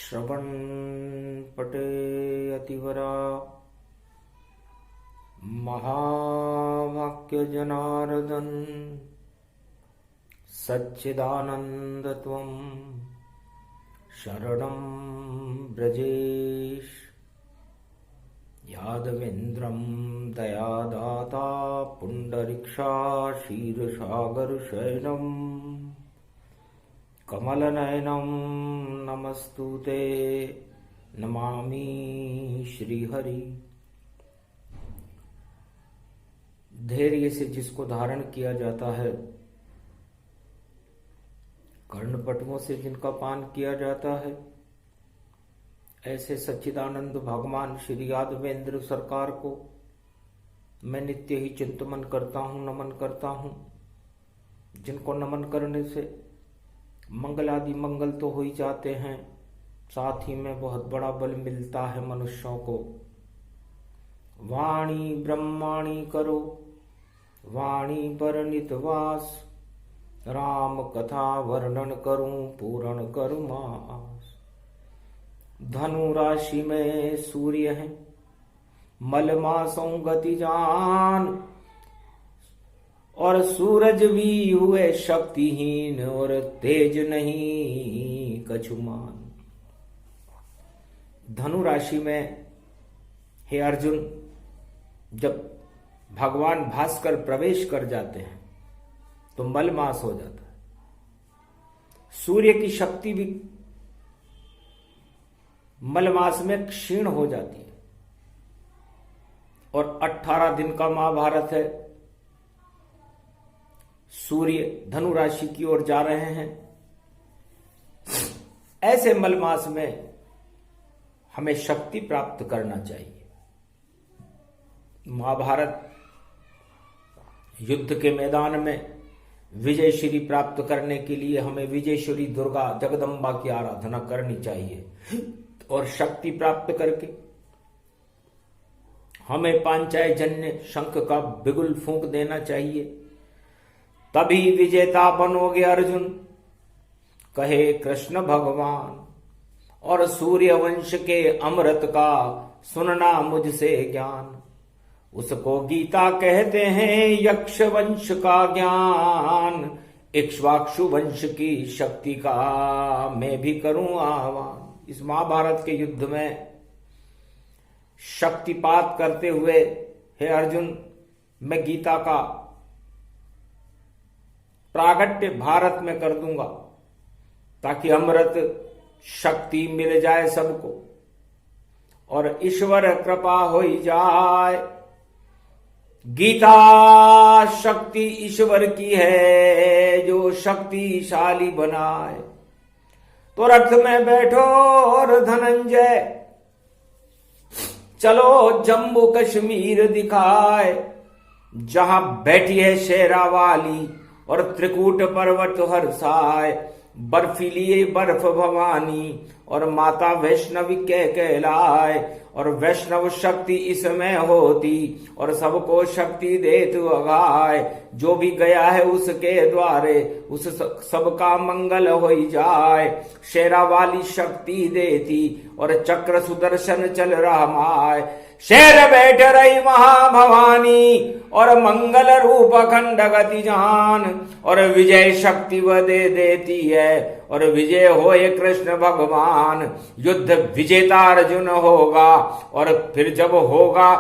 श्रवण पटे अतिवरा महावाक्य जनार्दन सच्चिदानंद त्वं शरणं ब्रजेश यादवेन्द्रं दयादाता पुंडरीक्षा क्षीरसागर शयनं कमलनयनं नमस्तुते नमामि श्रीहरि। धैर्य से जिसको धारण किया जाता है, कर्णपटुओं से जिनका पान किया जाता है, ऐसे सच्चिदानंद भगवान श्री यादवेंद्र सरकार को मैं नित्य ही चिंतन करता हूँ, नमन करता हूँ। जिनको नमन करने से मंगल आदि मंगल तो हो ही जाते हैं, साथ ही में बहुत बड़ा बल मिलता है मनुष्यों को। वाणी ब्रह्माणी करो वाणी पर नितवास, राम कथा वर्णन करूं पूर्ण करूं मास। धनु राशि में सूर्य है, मल मासों गति जान, और सूरज भी हुए शक्तिहीन, और तेज नहीं कछुमान। धनु राशि में हे अर्जुन, जब भगवान भास्कर प्रवेश कर जाते हैं तो मलमास हो जाता है। सूर्य की शक्ति भी मलमास में क्षीण हो जाती है। और 18 दिन का महाभारत है। सूर्य धनु राशि की ओर जा रहे हैं। ऐसे मलमास में हमें शक्ति प्राप्त करना चाहिए। महाभारत युद्ध के मैदान में विजय श्री प्राप्त करने के लिए हमें विजयश्वरी दुर्गा जगदम्बा की आराधना करनी चाहिए, और शक्ति प्राप्त करके हमें पांचायजन्य शंख का बिगुल फूंक देना चाहिए। तभी विजेता बनोगे अर्जुन, कहे कृष्ण भगवान। और सूर्य वंश के अमृत का सुनना मुझसे ज्ञान, उसको गीता कहते हैं यक्ष वंश का ज्ञान। इक्ष्वाकु वंश की शक्ति का मैं भी करूं आह्वान। इस महाभारत के युद्ध में शक्तिपात करते हुए हे अर्जुन, मैं गीता का प्रागट्य भारत में कर दूंगा, ताकि अमृत शक्ति मिल जाए सबको, और ईश्वर कृपा हो जाए। गीता शक्ति ईश्वर की है, जो शक्तिशाली बनाए। तो रथ में बैठो और धनंजय, चलो जम्मू कश्मीर दिखाए। जहां बैठी है शेरावाली और त्रिकूट पर्वत हर्षाय। बर्फीली बर्फ भवानी और माता वैष्णवी के कहलाए। और वैष्णव शक्ति इसमें होती, और सबको शक्ति देत अगाय। जो भी गया है उसके द्वारे, उस सबका मंगल हो जाए। शेरा वाली शक्ति देती, और चक्र सुदर्शन चल रहा माय। शेर बैठ रही महाभवानी, और मंगल रूप अखंड गति जान। और विजय शक्ति वह दे देती है, और विजय होए कृष्ण भगवान। युद्ध विजेता अर्जुन होगा, और फिर जब होगा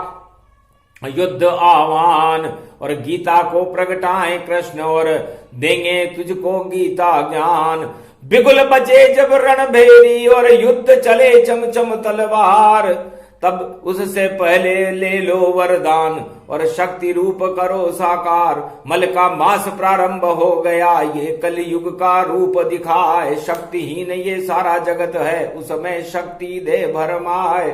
युद्ध आह्वान। और गीता को प्रगटाए कृष्ण, और देंगे तुझको गीता ज्ञान। बिगुल बजे जब रणभेरी, और युद्ध चले चमचम तलवार। तब उससे पहले ले लो वरदान, और शक्ति रूप करो साकार। मल का मास प्रारंभ हो गया, ये कलयुग का रूप दिखाए। शक्तिहीन ये सारा जगत है, उसमें शक्ति दे भरमाए।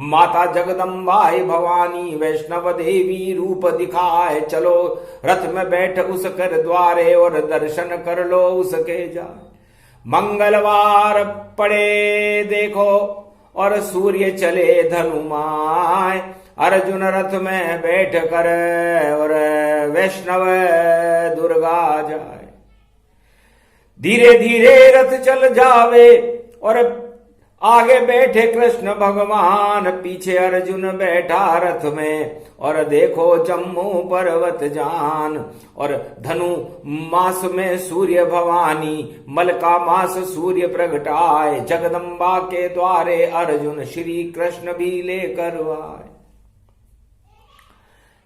माता जगदम्बाई भवानी वैष्णव देवी रूप दिखाए। चलो रथ में बैठ उस कर द्वारे, और दर्शन कर लो उसके जाए। मंगलवार पड़े देखो, और सूर्य चले धनुमाय। अर्जुन रथ में बैठ कर, और वैष्णव दुर्गा जाए। धीरे धीरे रथ चल जावे, और आगे बैठे कृष्ण भगवान, पीछे अर्जुन बैठा रथ में, और देखो जम्मू पर्वत जान। और धनु मास में सूर्य भवानी, मल का मास सूर्य प्रगटाए, जगदम्बा के द्वारे अर्जुन श्री कृष्ण भी लेकर आए।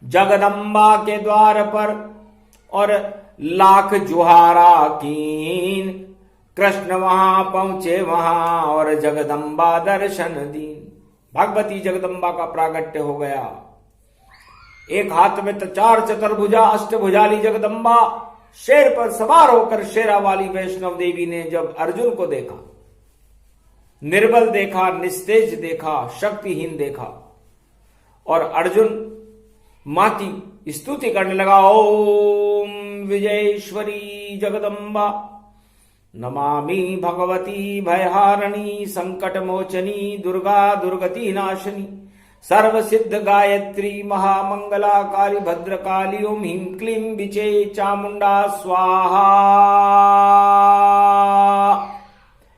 जगदम्बा के द्वार पर और लाख जुहारा कीन, कृष्ण वहां पहुंचे वहां और जगदम्बा दर्शन दीन। भगवती जगदम्बा का प्रागट्य हो गया। एक हाथ में तो चार चतुर्भुजा अष्टभुजाली जगदम्बा शेर पर सवार होकर शेरा वाली वैष्णव देवी ने जब अर्जुन को देखा, निर्बल देखा, निस्तेज देखा, शक्तिहीन देखा, और अर्जुन मां की स्तुति करने लगा, ओम विजयेश्वरी जगदम्बा नमामि भगवती भयहारिणी, संकट मोचनी दुर्गा दुर्गति नाशिनी, सर्व सिद्ध गायत्री महामंगलाकारी भद्रकाली, ओम ह्रीं क्लीं विचे चामुंडा स्वाहा।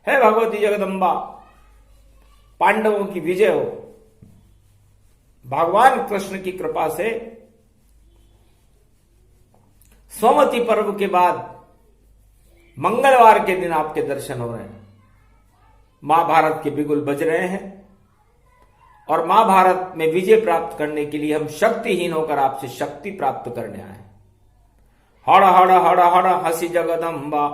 है भगवती जगदम्बा, पांडवों की विजय हो। भगवान कृष्ण की कृपा से सोमवती पर्व के बाद मंगलवार के दिन आपके दर्शन हो रहे हैं। महाभारत के बिगुल बज रहे हैं और महाभारत में विजय प्राप्त करने के लिए हम शक्तिहीन होकर आपसे शक्ति प्राप्त करने आए। हड़ हड़ हड़ हड़ हसी जगदम्बा,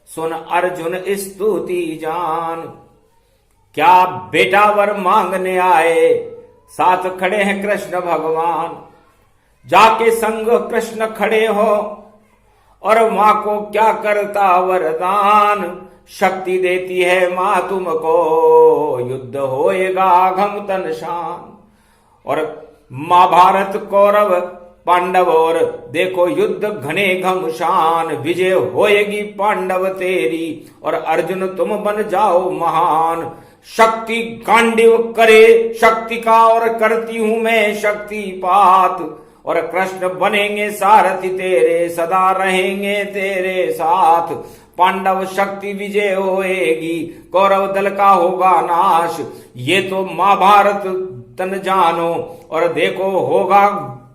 सुन अर्जुन स्तुति जान। क्या बेटा वर मांगने आए, साथ खड़े हैं कृष्ण भगवान। जाके संग कृष्ण खड़े हो और मां को क्या करता वरदान। शक्ति देती है मां तुमको, युद्ध होएगा घम तन शान। और महाभारत कौरव पांडव, और देखो युद्ध घने घमशान। विजय होएगी पांडव तेरी, और अर्जुन तुम बन जाओ महान। शक्ति गांडीव करे शक्ति का, और करती हूं मैं शक्तिपात। और कृष्ण बनेंगे सारथी तेरे, सदा रहेंगे तेरे साथ। पांडव शक्ति विजय होएगी, कौरव दल का होगा नाश। ये तो महाभारत तन जानो, और देखो होगा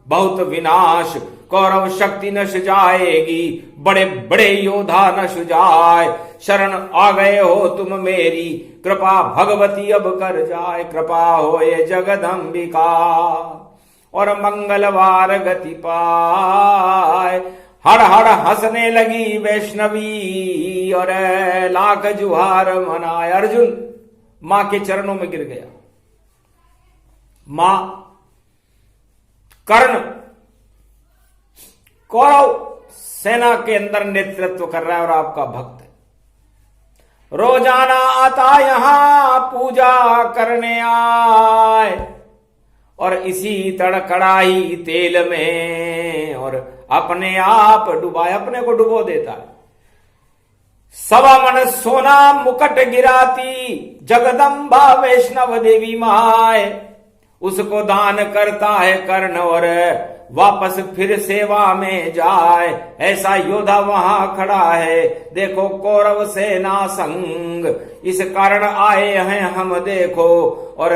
बहुत विनाश। कौरव शक्ति नश जाएगी, बड़े बड़े योद्धा नश जाए। शरण आ गए हो तुम मेरी, कृपा भगवती अब कर जाए। कृपा होए जगदम्बिका, और मंगलवार गति पाए। हड़ हड़ हंसने लगी वैष्णवी, और लाख जुहार मनाए। अर्जुन मां के चरणों में गिर गया। मां कर्ण कौरव सेना के अंदर नेतृत्व कर रहा है और आपका भक्त है। रोजाना आता यहां पूजा करने आए, और इसी तड़कड़ाई तेल में और अपने आप डुबाए, अपने को डुबो देता है। सवा मन सोना मुकट गिराती, जगदम्बा वैष्णव देवी माए। उसको दान करता है कर्ण, और वापस फिर सेवा में जाए। ऐसा योद्धा वहां खड़ा है, देखो कौरव सेना संग। इस कारण आए हैं हम देखो, और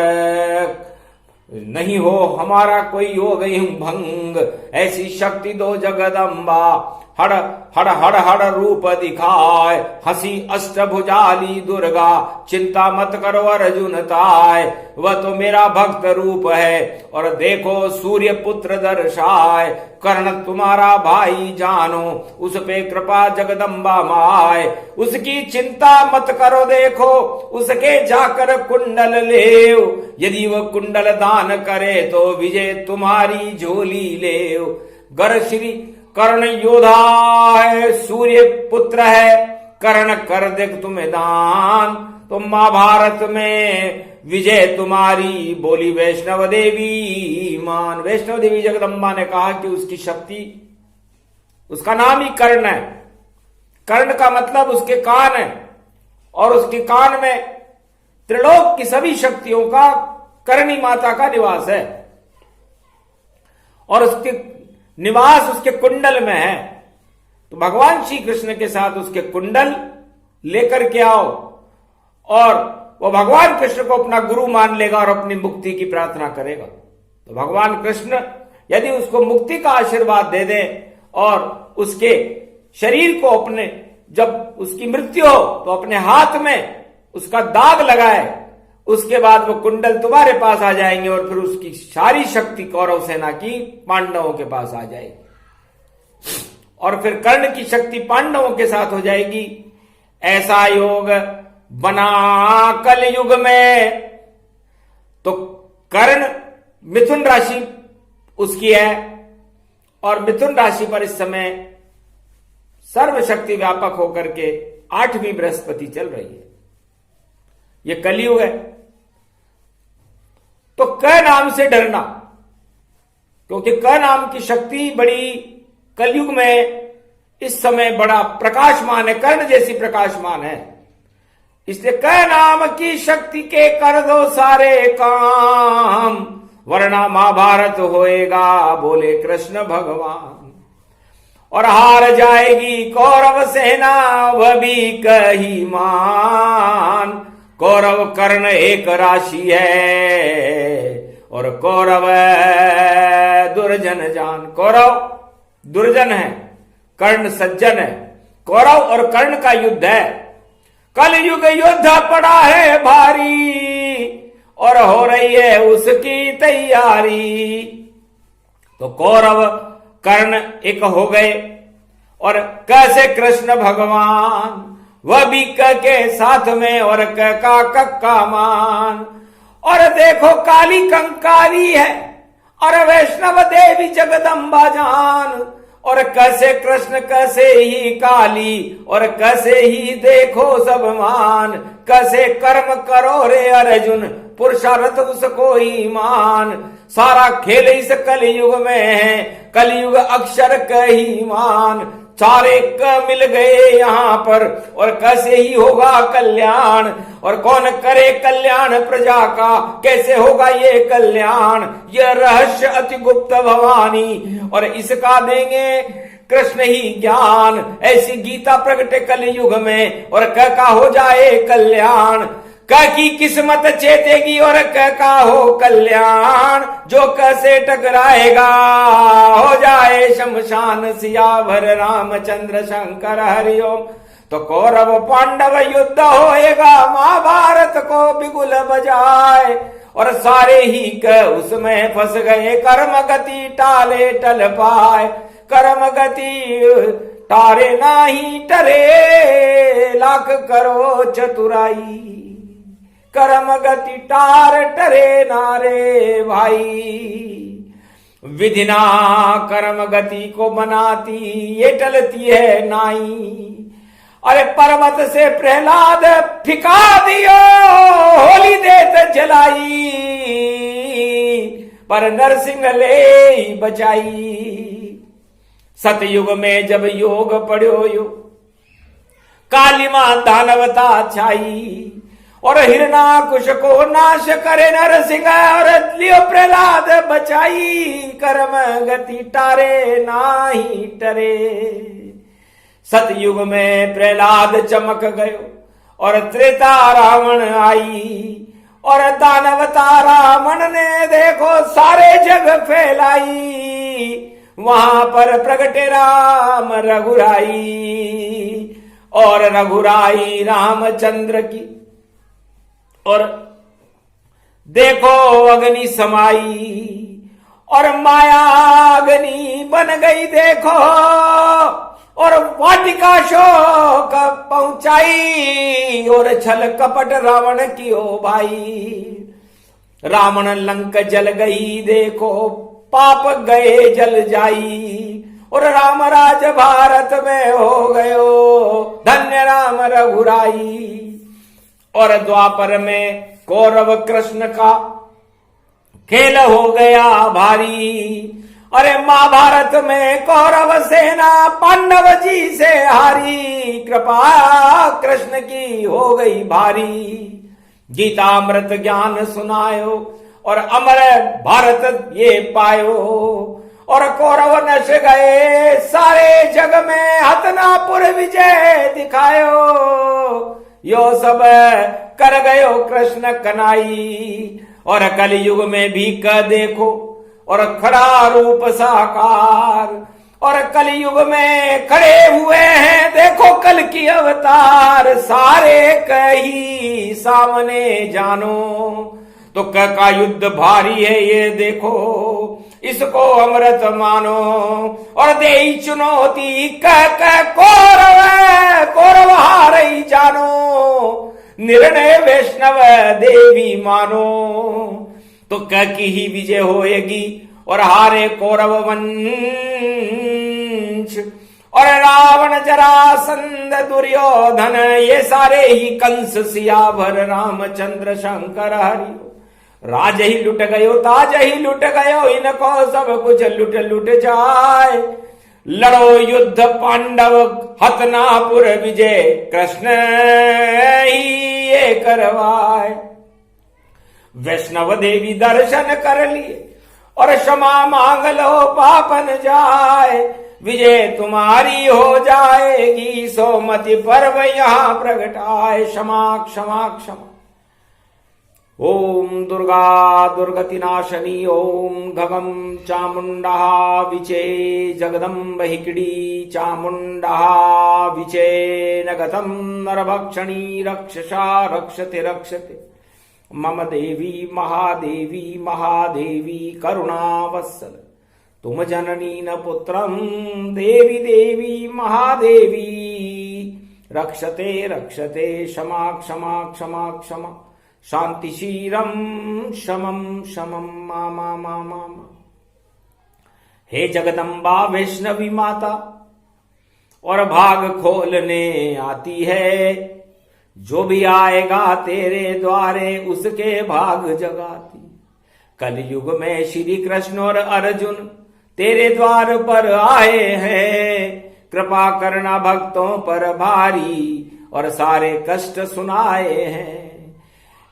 नहीं हो हमारा कोई योग भंग। ऐसी शक्ति दो जगदम्बा, हड़ हड़ हड़ हड़ रूप दिखाए। हंसी अष्टभुजाली दुर्गा, चिंता मत करो अर्जुन ताय। वह तो मेरा भक्त रूप है, और देखो सूर्य पुत्र दर्शाए। कर्ण तुम्हारा भाई जानो, उस पे कृपा जगदम्बा माए। उसकी चिंता मत करो, देखो उसके जाकर कुंडल लेव। यदि वह कुंडल दान करे तो विजय तुम्हारी झोली लेव। गर श्री कर्ण योद्धा है, सूर्य पुत्र है, कर्ण कर दे तुम्हें दान, तो महाभारत में विजय तुम्हारी। बोली वैष्णव देवी मान। वैष्णव देवी जगदम्बा ने कहा कि उसकी शक्ति, उसका नाम ही कर्ण है। कर्ण का मतलब उसके कान है, और उसके कान में त्रिलोक की सभी शक्तियों का करणी माता का निवास है, और उसके निवास उसके कुंडल में है। तो भगवान श्री कृष्ण के साथ उसके कुंडल लेकर के आओ, और वो भगवान कृष्ण को अपना गुरु मान लेगा और अपनी मुक्ति की प्रार्थना करेगा। तो भगवान कृष्ण यदि उसको मुक्ति का आशीर्वाद दे दें और उसके शरीर को अपने, जब उसकी मृत्यु हो तो अपने हाथ में उसका दाग लगाए, उसके बाद वो कुंडल तुम्हारे पास आ जाएंगे और फिर उसकी सारी शक्ति कौरव सेना की पांडवों के पास आ जाएगी और फिर कर्ण की शक्ति पांडवों के साथ हो जाएगी। ऐसा योग बना कलयुग में। तो कर्ण मिथुन राशि उसकी है और मिथुन राशि पर इस समय सर्वशक्ति व्यापक होकर के 8वीं बृहस्पति चल रही है। ये कलयुग है। तो क नाम से डरना, क्योंकि क नाम की शक्ति बड़ी कलयुग में इस समय बड़ा प्रकाशमान है, कर्ण जैसी प्रकाशमान है। इसलिए क नाम की शक्ति के कर दो सारे काम, वरना महाभारत होएगा, बोले कृष्ण भगवान। और हार जाएगी कौरव सेना, वह भी कही मान। कौरव कर्ण एक राशि है और कौरव दुर्जन जान। कौरव दुर्जन है, कर्ण सज्जन है। कौरव और कर्ण का युद्ध है। कलयुग युद्ध पड़ा है भारी और हो रही है उसकी तैयारी। तो कौरव कर्ण एक हो गए और कैसे कृष्ण भगवान, वह भी क के साथ में और क का कक्का मान। और देखो काली कंकारी है और वैष्णव देवी जगदम्बा जान। और कैसे कृष्ण कैसे ही काली और कैसे ही देखो सब मान। कैसे कर्म करो रे अर्जुन, पुरुषार्थ उसको ही मान। सारा खेल इस कलयुग में है, कलयुग अक्षर कही मान। चारे क मिल गए यहाँ पर और कैसे ही होगा कल्याण। और कौन करे कल्याण प्रजा का, कैसे होगा ये कल्याण। यह रहस्य अति गुप्त भवानी और इसका देंगे कृष्ण ही ज्ञान। ऐसी गीता प्रगटे कलयुग में और क का हो जाए कल्याण। क की किस्मत चेतेगी और क का हो कल्याण। जो क से टकराएगा हो जाए शमशान। सियावर रामचंद्र शंकर हरिओम। तो कौरव पांडव युद्ध होएगा, महाभारत को बिगुल बजाए। और सारे ही क उसमें फंस गए, कर्म गति टाले टल पाए। कर्म गति टारे नाही टरे, लाख करो चतुराई। कर्म गति टार टरे नारे भाई। विधिना कर्म गति को बनाती, ये टलती है नाई। अरे पर्वत से प्रहलाद फिका दियो, होली देत जलाई। पर नरसिंह ले बचाई। सतयुग में जब योग पढ़ो यो, कालिमा दानवता छाई। और हिरणाकुश को नाश करे नरसिंह, और लियो प्रहलाद बचाई। कर्म गति टारे नाही टरे। सतयुग में प्रहलाद चमक गयो और त्रेता रावण आई। और दानवता रावण ने देखो सारे जग फैलाई। वहां पर प्रगटे राम रघुराई और रघुराई रामचंद्र की। और देखो अग्नि समाई और माया अग्नि बन गई देखो। और वाटिका शोक पहुंचाई और छल कपट रावण की ओ भाई। रावण लंक जल गई देखो, पाप गए जल जाई। और राम राज भारत में हो गयो, धन्य राम रघुराई। और द्वापर में कौरव कृष्ण का खेल हो गया भारी। अरे महाभारत में कौरव सेना पांडव जी से हारी। कृपा कृष्ण की हो गई भारी। गीतामृत ज्ञान सुनायो और अमर भारत ये पायो। और कौरव नश गए सारे जग में, हतनापुर विजय दिखायो। यो सब कर गयो कृष्ण कनाई। और कलयुग में भी क देखो और खड़ा रूप साकार, और कलयुग में खड़े हुए हैं देखो कल की अवतार। सारे कही सामने जानो, तो क का युद्ध भारी है ये देखो, इसको अमृत मानो। और दे चुनौती क कौरव हार ही जानो, निर्णय वैष्णव देवी मानो। तो क की ही विजय होएगी और हारे कौरव वंश। और रावण जरासंध दुर्योधन ये सारे ही कंस सियावर रामचंद्र शंकर हरियो। राज ही लुट गयो ताज ही लुट गयो, इनको सब कुछ लुट लुट जाए। लड़ो युद्ध पांडव हतनापुर विजय, कृष्ण ही ये करवाए। वैष्णव देवी दर्शन कर लिए और क्षमा मांग लो पापन जाए। विजय तुम्हारी हो जाएगी सोमति पर्व यहाँ प्रगटाए। क्षमा क्षमा क्षमा। ओम दुर्गा दुर्गति नाशनी, ओम घगम चामुंडा विचे जगदम्ब हिकड़ी चामुंडा विचे नगतम नरभक्षणी रक्षसा रक्षते रक्षते। मम देवी महादेवी महादेवी करुणावत्सल, तुम जननी न पुत्रम देवी देवी महादेवी रक्षते रक्षते। क्षमा क्षमा क्षमा क्षमा। शांति शीरम शमम शमम मामा मामा। हे जगदम्बा वैष्णवी माता, और भाग खोलने आती है। जो भी आएगा तेरे द्वारे उसके भाग जगाती। कलयुग में श्री कृष्ण और अर्जुन तेरे द्वार पर आए हैं। कृपा करना भक्तों पर भारी और सारे कष्ट सुनाए हैं।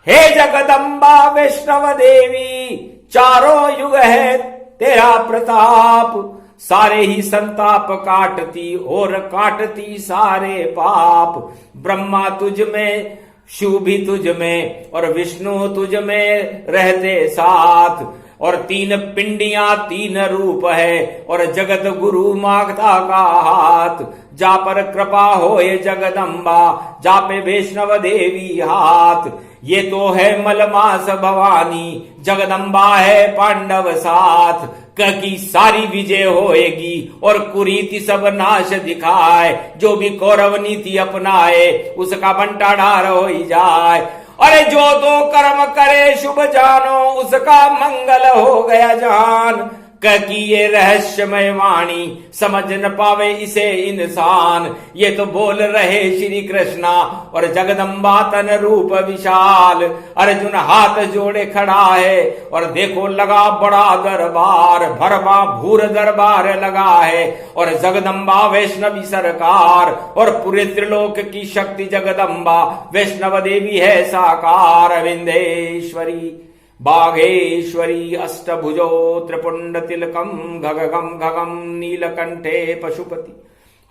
हे जगदम्बा वैष्णव देवी, चारों युग है तेरा प्रताप। सारे ही संताप काटती और काटती सारे पाप। ब्रह्मा तुझ में, शिव भी तुझ में और विष्णु तुझ में रहते साथ। और तीन पिंडियां तीन रूप है और जगत गुरु माता का हाथ। जा पर कृपा होए जगदम्बा, जा पे वैष्णव देवी हाथ। ये तो है मलमास भवानी, जगदम्बा है पांडव साथ। की सारी विजय होएगी और कुरीति सब नाश दिखाए। जो भी कौरव नीति अपनाए उसका बंटाढार हो ही जाए। अरे जो तो कर्म करे शुभ जानो, उसका मंगल हो गया जान। कि ये रहस्यमय वाणी समझ न पावे इसे इंसान। ये तो बोल रहे श्री कृष्णा और जगदम्बा तन रूप विशाल। अर्जुन हाथ जोड़े खड़ा है और देखो लगा बड़ा दरबार। भरमा भूर दरबार लगा है और जगदम्बा वैष्णवी सरकार। और पूरे त्रिलोक की शक्ति जगदम्बा वैष्णव देवी है साकार। विंध्येश्वरी बाघेश्वरी अष्टभुजो त्रिपुंड तिलकम घगम घगम नीलकंठे पशुपति।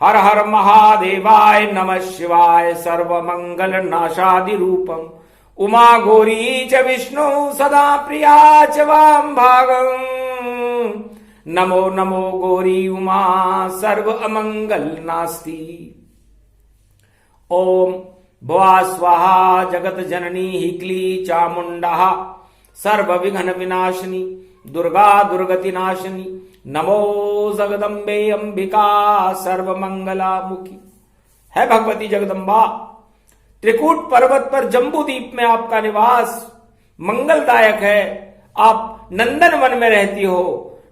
हर हर महादेवाय नमः शिवाय सर्वमंगल नाशादि रूपम। उमा गौरी च विष्णु सदा प्रिया च वाम भागम। नमो नमो गौरी उमा सर्व अमंगल नास्ति। ओम भुवा स्वाहा जगत जननी हिक्ली चामुंडा सर्व विघ्न विनाशिनी दुर्गा दुर्गति नाशिनी। नमो जगदम्बे अंबिका सर्व मंगला मुखी। है भगवती जगदम्बा, त्रिकूट पर्वत पर जम्बूद्वीप में आपका निवास मंगलदायक है। आप नंदन वन में रहती हो।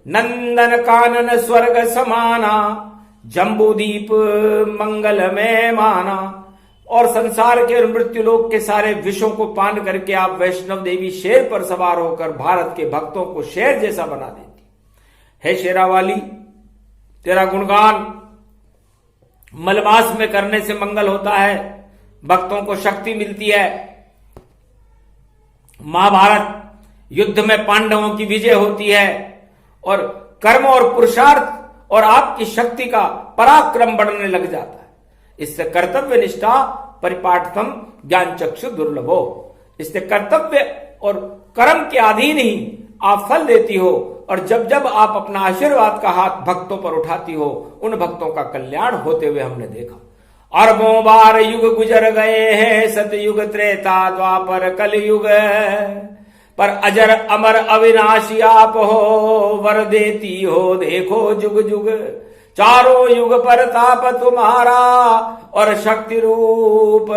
नंदन कानन स्वर्ग समाना, जम्बूद्वीप मंगल में माना। और संसार के और मृत्युलोक के सारे विषयों को पान करके आप वैष्णव देवी शेर पर सवार होकर भारत के भक्तों को शेर जैसा बना देती है। शेरावाली, तेरा गुणगान मलमास में करने से मंगल होता है, भक्तों को शक्ति मिलती है। महाभारत युद्ध में पांडवों की विजय होती है और कर्म और पुरुषार्थ और आपकी शक्ति का पराक्रम बढ़ने लग जाता है। इससे कर्तव्य निष्ठा परिपाठतम ज्ञान चक्षु दुर्लभो। इसलिए कर्तव्य और कर्म के अधीन ही आप फल देती हो, और जब जब आप अपना आशीर्वाद का हाथ भक्तों पर उठाती हो, उन भक्तों का कल्याण होते हुए हमने देखा। अरबों बार युग गुजर गए हैं, सतयुग त्रेता द्वापर कलयुग, पर अजर अमर अविनाशी आप हो, वर देती हो देखो जुग जुग। चारों युग पर ताप तुम्हारा और शक्ति रूप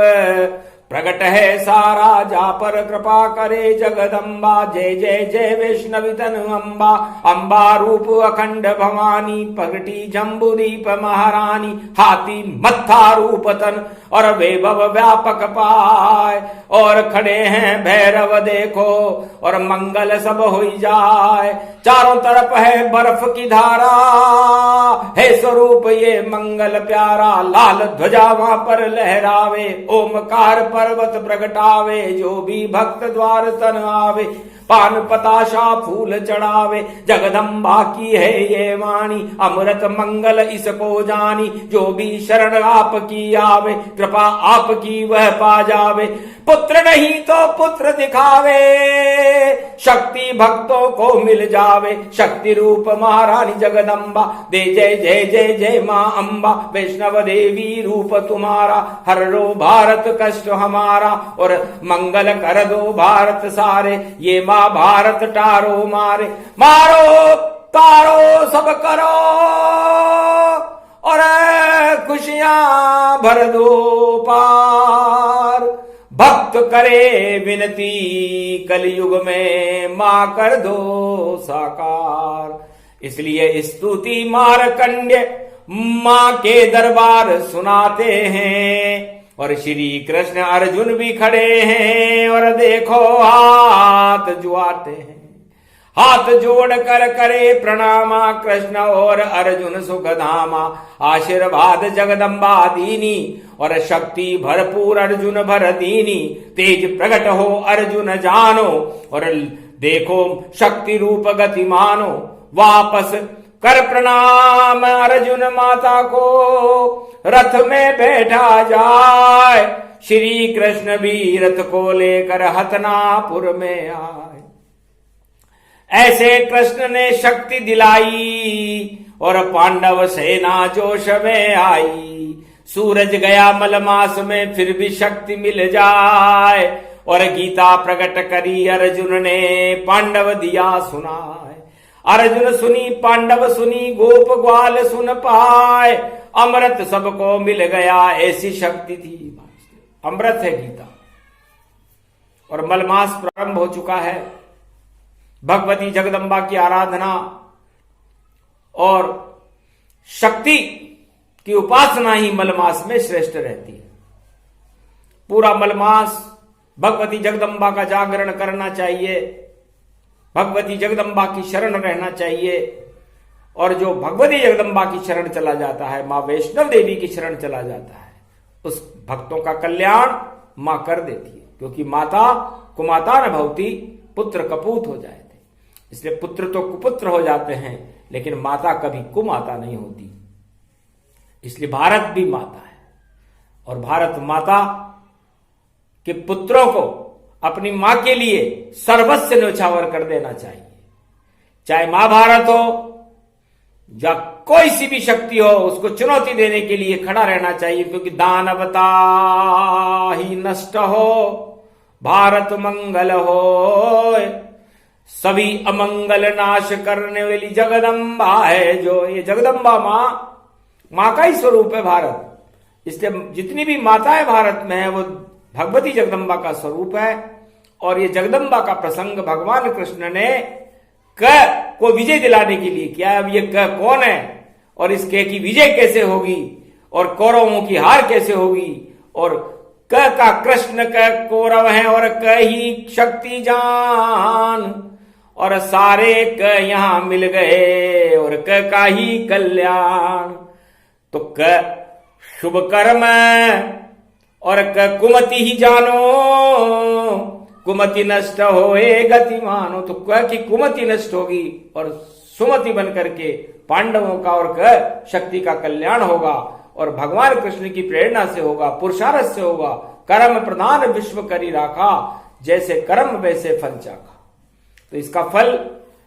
प्रकट है सारा, जा पर कृपा करे जगदम्बा। जय जय जय वैष्णवी तनु अम्बा, अम्बा रूप अखंड भवानी, प्रगटी जम्बूदीप महारानी। हाथी मत्था रूप तन और वैभव व्यापक पाए, और खड़े हैं भैरव देखो, और मंगल सब हुई जाए। चारों तरफ है बर्फ की धारा, है स्वरूप ये मंगल प्यारा। लाल ध्वजा वहां पर लहरावे, ओमकार पर्वत प्रगटावे। जो भी भक्त द्वार तन आवे, पान पताशा फूल चढ़ावे। जगदम्बा की है ये वाणी, अमृत मंगल इसको जानी। जो भी शरण आपकी आवे, कृपा आपकी वह पा जावे। पुत्र नहीं तो पुत्र दिखावे, शक्ति भक्तों को मिल जावे। शक्ति रूप महारानी जगदम्बा, दे जय जय जय जय माँ अम्बा। वैष्णव देवी रूप तुम्हारा, हर रो भारत कष्ट हमारा, और मंगल कर दो भारत सारे। ये माँ भारत टारो मारे, मारो तारो सब करो, और खुशियां भर दो पार। भक्त करे विनती कलयुग में, मां कर दो साकार। इसलिए स्तुति मार्कंड्य मां के दरबार सुनाते हैं, और श्री कृष्ण अर्जुन भी खड़े हैं, और देखो हाथ जुआते हैं। हाथ जोड़ कर करे प्रणामा कृष्ण और अर्जुन सुखधामा। आशीर्वाद जगदम्बा दीनी, और शक्ति भरपूर अर्जुन भर दीनी। तेज प्रकट हो अर्जुन जानो, और देखो शक्ति रूप गति मानो। वापस कर प्रणाम अर्जुन माता को, रथ में बैठा जाए। श्री कृष्ण भी रथ को लेकर हतनापुर में आए। ऐसे कृष्ण ने शक्ति दिलाई, और पांडव सेना जोश में आई। सूरज गया मलमास में, फिर भी शक्ति मिल जाए। और गीता प्रकट करी अर्जुन ने, पांडव दिया सुनाए। अर्जुन सुनी पांडव सुनी, गोप ग्वाल सुन पाए। अमृत सबको मिल गया, ऐसी शक्ति थी। अमृत है गीता, और मलमास प्रारंभ हो चुका है। भगवती जगदम्बा की आराधना और शक्ति की उपासना ही मलमास में श्रेष्ठ रहती है। पूरा मलमास भगवती जगदम्बा का जागरण करना चाहिए, भगवती जगदम्बा की शरण रहना चाहिए। और जो भगवती जगदम्बा की शरण चला जाता है, मां वैष्णव देवी की शरण चला जाता है, उस भक्तों का कल्याण मां कर देती है। क्योंकि माता कुमाता न भवती, पुत्र कपूत हो जाए थे। इसलिए पुत्र तो कुपुत्र हो जाते हैं, लेकिन माता कभी कुमाता नहीं होती। इसलिए भारत भी माता है, और भारत माता के पुत्रों को अपनी मां के लिए सर्वस्व न्यौछावर कर देना चाहिए। चाहे महाभारत हो या कोई सी भी शक्ति हो, उसको चुनौती देने के लिए खड़ा रहना चाहिए। क्योंकि दानवता ही नष्ट हो, भारत मंगल हो। सभी अमंगल नाश करने वाली जगदम्बा है जो। ये जगदम्बा मां का ही स्वरूप है भारत। इसलिए जितनी भी माताएं भारत में है, वो भगवती जगदम्बा का स्वरूप है। और ये जगदम्बा का प्रसंग भगवान कृष्ण ने क को विजय दिलाने के लिए किया है। अब ये क कौन है, और इस क की विजय कैसे होगी, और कौरवों की हार कैसे होगी। और क का कृष्ण, क कौरव है, और क ही शक्ति जान। और सारे क यहां मिल गए, और क का ही कल्याण। तो क शुभ कर्म, और क कुमति ही जानो। कुमति नष्ट होए गति मानो। तो क की कुमति नष्ट होगी, और सुमति बन करके पांडवों का और क शक्ति का कल्याण होगा। और भगवान कृष्ण की प्रेरणा से होगा, पुरुषार्थ से होगा। कर्म प्रधान विश्व करी राखा, जैसे कर्म वैसे फल चाखा। तो इसका फल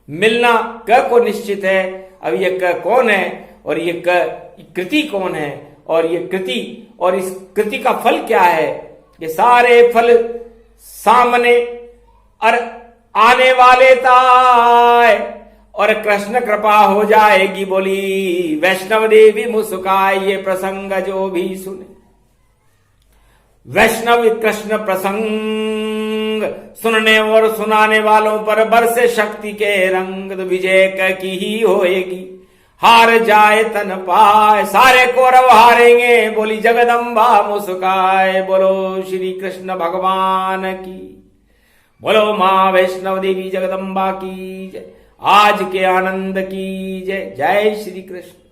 मिलना क को निश्चित है। अब ये क कौन है और ये कृति कौन है और ये कृति और इस कृति का फल क्या है, ये सारे फल सामने और आने वाले ताय और कृष्ण कृपा हो जाएगी। बोली वैष्णव देवी मुस्काए, ये प्रसंग जो भी सुने। वैष्णव कृष्ण प्रसंग सुनने और सुनाने वालों पर बरसे शक्ति के रंग, तो विजय की ही होएगी। हार जाए तन पाए, सारे कौरव हारेंगे। बोली जगदम्बा मुस्काए, बोलो श्री कृष्ण भगवान की, बोलो मां वैष्णव देवी जगदम्बा की जय। आज के आनंद की जय। जय श्री कृष्ण।